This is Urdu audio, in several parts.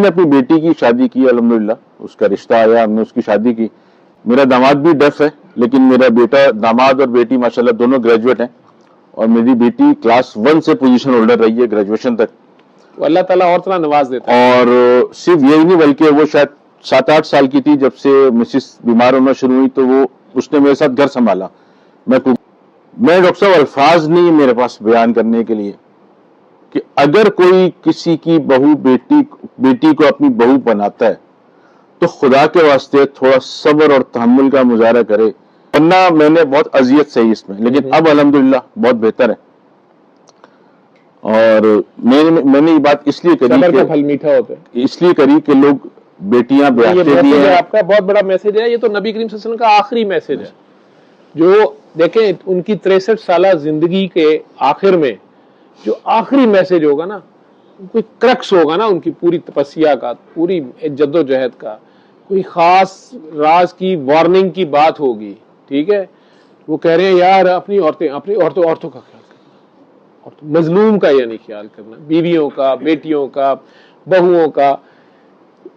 نے اپنی بیٹی کی شادی کی الحمدللہ، اس کا رشتہ آیا، ہم نے اس کی شادی کی. میرا داماد بھی ڈیف ہے لیکن میرا بیٹا، داماد اور بیٹی ماشاءاللہ دونوں گریجویٹ ہیں، اور میری بیٹی کلاس 1 سے پوزیشن ہولڈر رہی ہے گریجویشن تک. اللہ تعالیٰ اور طرح نواز دیتا ہے. اور صرف یہی نہیں بلکہ وہ شاید 7-8 سال کی تھی جب سے مسز بیمار ہونا شروع ہوئی تو اس نے میرے ساتھ گھر سنبھالا. میں ڈاکٹر صاحب الفاظ نہیں میرے پاس بیان کرنے کے لیے کہ اگر کوئی کسی کی بیٹی کو اپنی بہو بناتا ہے تو خدا کے واسطے تھوڑا صبر اور تحمل کا مظاہرہ کرے، ورنہ میں نے بہت اذیت سہی اس میں، لیکن اب الحمدللہ بہت بہتر ہے. اور میں نے یہ بات اس لیے کری صبر کا پھل میٹھا ہوتا ہے، اس لیے کری کہ لوگ بیٹیاں یہ بیاہتے بھی میسج ہیں. آپ کا بہت بڑا میسج ہے. یہ تو نبی کریم صلی اللہ علیہ وسلم کا آخری میسج ہے، جو دیکھیں ان کی 63 سالہ زندگی کے آخر میں جو آخری میسج ہوگا نا، کوئی کرکس ہوگا نا ان کی پوری تپسیا کا، پوری جد و جہد کا، کوئی خاص راز کی وارننگ کی بات ہوگی. ٹھیک ہے، وہ کہہ رہے ہیں یار اپنی عورتوں کا خیال کرنا، مظلوم کا یعنی خیال کرنا، بیویوں کا، بیٹیوں کا، بہوؤں کا.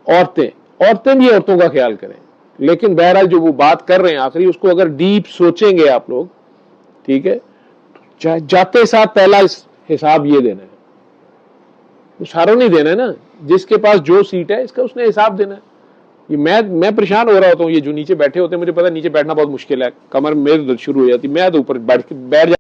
عورتیں بھی عورتوں کا خیال کریں. لیکن بہرحال جو وہ بات کر رہے ہیں آخری، اس کو اگر ڈیپ سوچیں گے آپ لوگ، ٹھیک ہے، جاتے ساتھ پہلا حساب یہ دینا ہے، اشاروں نہیں دینا ہے نا، جس کے پاس جو سیٹ ہے اس کا اس نے حساب دینا ہے. یہ میں پریشان ہو رہا ہوتا ہوں، یہ جو نیچے بیٹھے ہوتے ہیں مجھے پتا نیچے بیٹھنا بہت مشکل ہے، کمر میرے درد شروع ہو جاتی، میں تو اوپر بیٹھ